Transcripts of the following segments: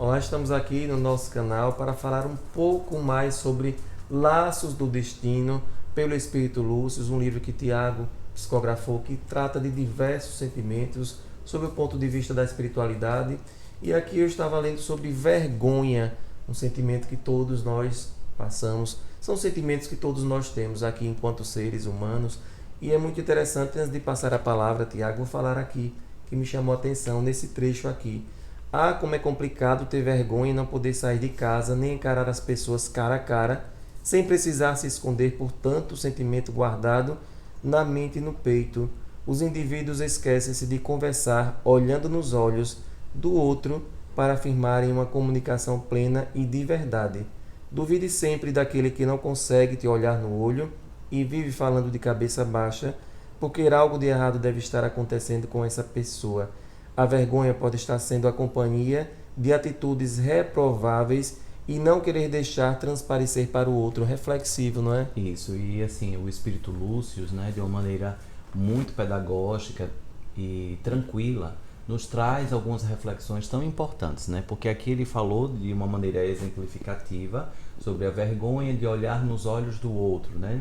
Olá, estamos aqui no nosso canal para falar um pouco mais sobre Laços do Destino, pelo Espírito Lúcio, um livro que Tiago psicografou, que trata de diversos sentimentos sob o ponto de vista da espiritualidade. E aqui eu estava lendo sobre vergonha, um sentimento que todos nós passamos. São sentimentos que todos nós temos aqui enquanto seres humanos. E é muito interessante, antes de passar a palavra, Tiago, vou falar aqui, que me chamou a atenção nesse trecho aqui. Ah, como é complicado ter vergonha e não poder sair de casa, nem encarar as pessoas cara a cara, sem precisar se esconder por tanto sentimento guardado na mente e no peito. Os indivíduos esquecem-se de conversar olhando nos olhos do outro para afirmarem uma comunicação plena e de verdade. Duvide sempre daquele que não consegue te olhar no olho e vive falando de cabeça baixa, porque algo de errado deve estar acontecendo com essa pessoa. A vergonha pode estar sendo a companhia de atitudes reprováveis e não querer deixar transparecer para o outro. Reflexivo, não é? Isso, e assim, o Espírito Lúcio, né, de uma maneira muito pedagógica e tranquila, nos traz algumas reflexões tão importantes, né? Porque aqui ele falou de uma maneira exemplificativa sobre a vergonha de olhar nos olhos do outro, né?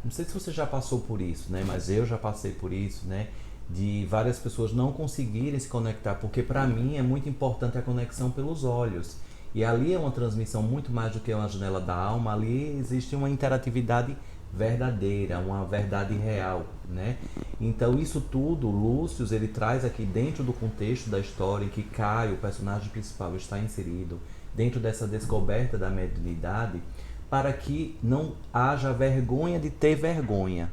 Não sei se você já passou por isso, né? Mas eu já passei por isso, né? De várias pessoas não conseguirem se conectar, porque para mim é muito importante a conexão pelos olhos. E ali é uma transmissão muito mais do que uma janela da alma, ali existe uma interatividade verdadeira, uma verdade real, né? Então isso tudo, Lúcio, ele traz aqui dentro do contexto da história em que Caio, o personagem principal, está inserido, dentro dessa descoberta da mediunidade, para que não haja vergonha de ter vergonha.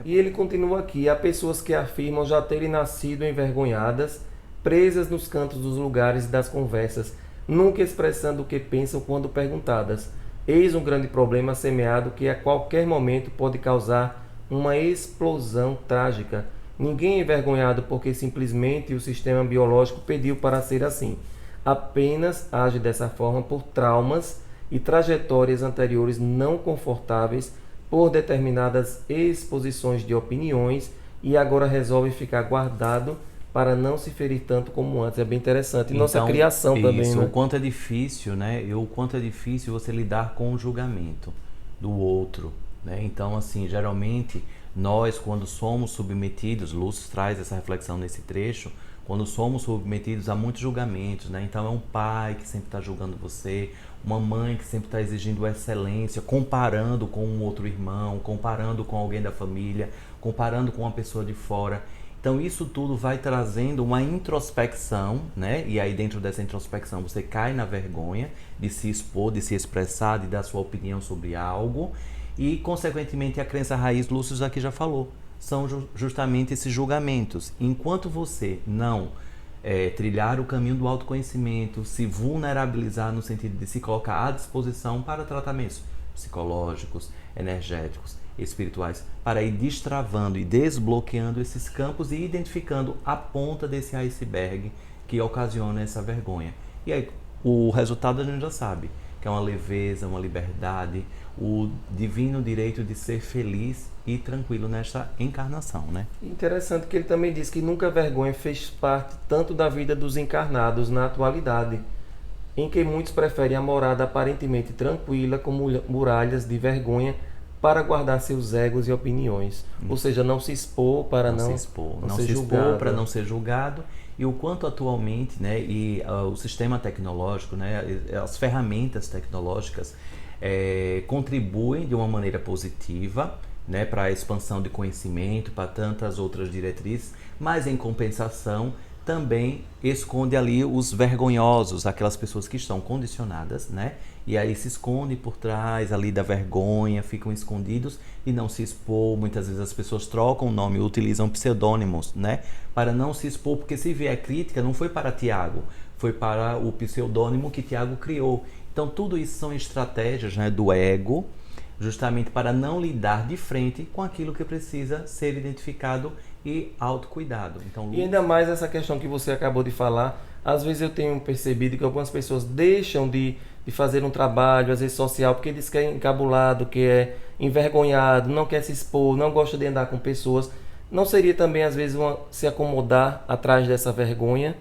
E ele continua aqui: há pessoas que afirmam já terem nascido envergonhadas, presas nos cantos dos lugares e das conversas, nunca expressando o que pensam quando perguntadas. Eis um grande problema semeado que a qualquer momento pode causar uma explosão trágica. Ninguém é envergonhado porque simplesmente o sistema biológico pediu para ser assim. Apenas age dessa forma por traumas e trajetórias anteriores não confortáveis, por determinadas exposições de opiniões, e agora resolve ficar guardado para não se ferir tanto como antes. É bem interessante. E nossa criação também, isso, né? o quanto é difícil, né? E o quanto é difícil você lidar com o julgamento do outro, né? Então, assim, geralmente nós, quando somos submetidos, Lúcio traz essa reflexão nesse trecho, quando somos submetidos a muitos julgamentos, né? Então é um pai que sempre está julgando você, uma mãe que sempre está exigindo excelência, comparando com um outro irmão, comparando com alguém da família, comparando com uma pessoa de fora. Então isso tudo vai trazendo uma introspecção, né? E aí dentro dessa introspecção você cai na vergonha de se expor, de se expressar, de dar sua opinião sobre algo. E consequentemente a crença raiz, Lúcio aqui já falou, são justamente esses julgamentos. Enquanto você não trilhar o caminho do autoconhecimento, se vulnerabilizar no sentido de se colocar à disposição para tratamentos psicológicos, energéticos, espirituais, para ir destravando e desbloqueando esses campos e identificando a ponta desse iceberg que ocasiona essa vergonha. E aí o resultado a gente já sabe, que é uma leveza, uma liberdade, o divino direito de ser feliz e tranquilo nesta encarnação, né? Interessante que ele também diz que nunca a vergonha fez parte tanto da vida dos encarnados na atualidade, em que muitos preferem a morada aparentemente tranquila com muralhas de vergonha para guardar seus egos e opiniões. Ou seja, não se expor para não ser julgado. Para não ser julgado. E o quanto atualmente, né, e o sistema tecnológico, né, as ferramentas tecnológicas contribuem de uma maneira positiva, né, para a expansão de conhecimento, para tantas outras diretrizes, mas em compensação também esconde ali os vergonhosos, aquelas pessoas que estão condicionadas, né? E aí se esconde por trás ali da vergonha, ficam escondidos e não se expor. Muitas vezes as pessoas trocam o nome, utilizam pseudônimos, né? Para não se expor, porque se vier crítica, não foi para Tiago, foi para o pseudônimo que Tiago criou. Então tudo isso são estratégias, né, do ego, justamente para não lidar de frente com aquilo que precisa ser identificado e autocuidado. Então, E ainda mais essa questão que você acabou de falar, às vezes eu tenho percebido que algumas pessoas deixam de fazer um trabalho, às vezes social, porque diz que é encabulado, que é envergonhado, não quer se expor, não gosta de andar com pessoas. Não seria também, às vezes, se acomodar atrás dessa vergonha?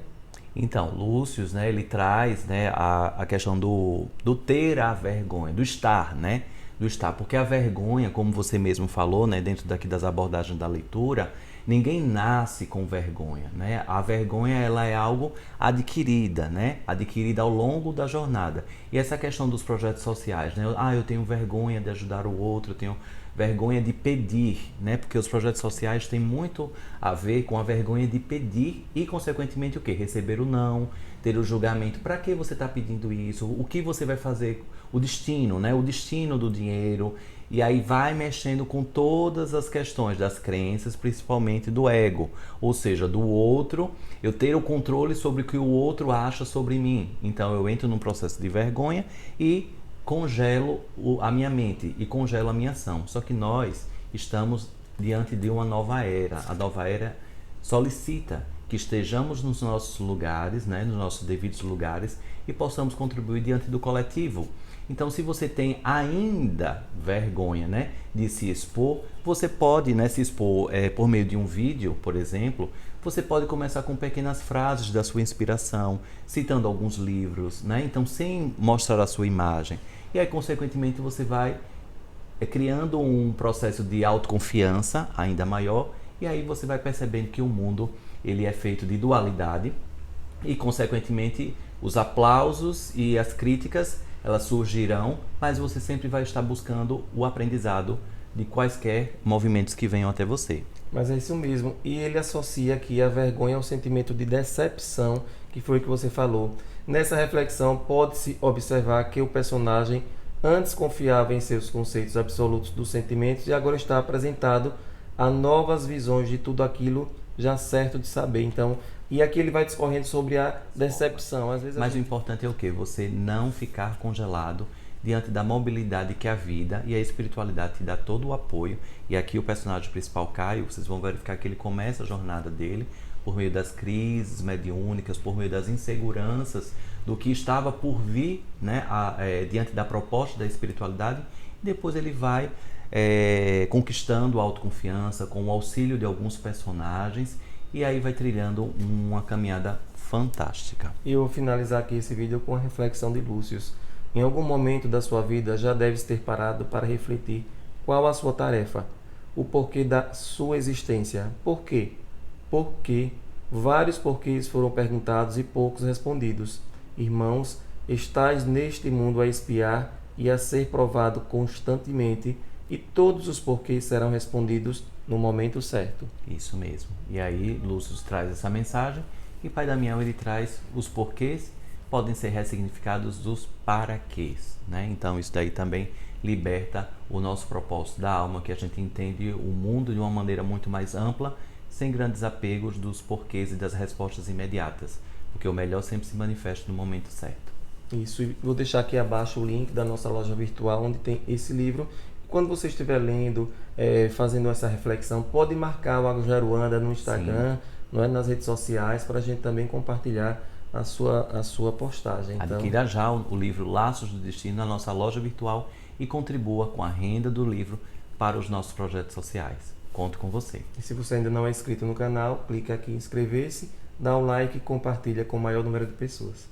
Então, Lúcio, né, ele traz, né, a questão do ter a vergonha, do estar, né? Do estar. Porque a vergonha, como você mesmo falou, né, dentro daqui das abordagens da leitura, ninguém nasce com vergonha, né? A vergonha, ela é algo adquirida, né? Adquirida ao longo da jornada. E essa questão dos projetos sociais, né? Eu tenho vergonha de ajudar o outro, eu tenho vergonha de pedir, né? Porque os projetos sociais têm muito a ver com a vergonha de pedir e, consequentemente, o quê? Receber o não, ter o julgamento. Para que você está pedindo isso? O que você vai fazer? O destino, né? O destino do dinheiro. E aí vai mexendo com todas as questões das crenças, principalmente do ego. Ou seja, do outro, eu ter o controle sobre o que o outro acha sobre mim. Então eu entro num processo de vergonha e congelo a minha mente e congelo a minha ação. Só que nós estamos diante de uma nova era. A nova era solicita que estejamos nos nossos lugares, né, nos nossos devidos lugares, e possamos contribuir diante do coletivo. Então, se você tem ainda vergonha, né, de se expor, você pode, né, se expor por meio de um vídeo, por exemplo. Você pode começar com pequenas frases da sua inspiração, citando alguns livros, né? Então, sem mostrar a sua imagem. E aí, consequentemente, você vai criando um processo de autoconfiança ainda maior, e aí você vai percebendo que o mundo ele é feito de dualidade e, consequentemente, os aplausos e as críticas elas surgirão, mas você sempre vai estar buscando o aprendizado de quaisquer movimentos que venham até você. Mas é isso mesmo. E ele associa aqui a vergonha ao sentimento de decepção, que foi o que você falou. Nessa reflexão, pode-se observar que o personagem antes confiava em seus conceitos absolutos dos sentimentos e agora está apresentado a novas visões de tudo aquilo já certo de saber. Então, e aqui ele vai discorrendo sobre a decepção. Às vezes Mas o importante é o quê? Você não ficar congelado diante da mobilidade que a vida e a espiritualidade te dá todo o apoio. E aqui o personagem principal, Caio, vocês vão verificar que ele começa a jornada dele por meio das crises mediúnicas, por meio das inseguranças do que estava por vir, né, diante da proposta da espiritualidade. E depois ele vai conquistando a autoconfiança com o auxílio de alguns personagens e aí vai trilhando uma caminhada fantástica. E eu vou finalizar aqui esse vídeo com a reflexão de Lúcio. Em algum momento da sua vida já deve ter parado para refletir qual a sua tarefa, o porquê da sua existência. Por quê? Porque vários porquês foram perguntados e poucos respondidos. Irmãos, estais neste mundo a espiar e a ser provado constantemente, e todos os porquês serão respondidos no momento certo. Isso mesmo. E aí Lúcio traz essa mensagem e Pai Damião ele traz os porquês, podem ser ressignificados dos paraquês, né? Então isso daí também liberta o nosso propósito da alma, que a gente entende o mundo de uma maneira muito mais ampla, sem grandes apegos dos porquês e das respostas imediatas, porque o melhor sempre se manifesta no momento certo. Isso, e vou deixar aqui abaixo o link da nossa loja virtual, onde tem esse livro. Quando você estiver lendo, fazendo essa reflexão, pode marcar o Agujaruanda no Instagram, não é, nas redes sociais, para a gente também compartilhar a sua postagem. Então, adquira já o livro Laços do Destino na nossa loja virtual e contribua com a renda do livro para os nossos projetos sociais. Conto com você. E se você ainda não é inscrito no canal, clica aqui em inscrever-se, dá um like e compartilha com o maior número de pessoas.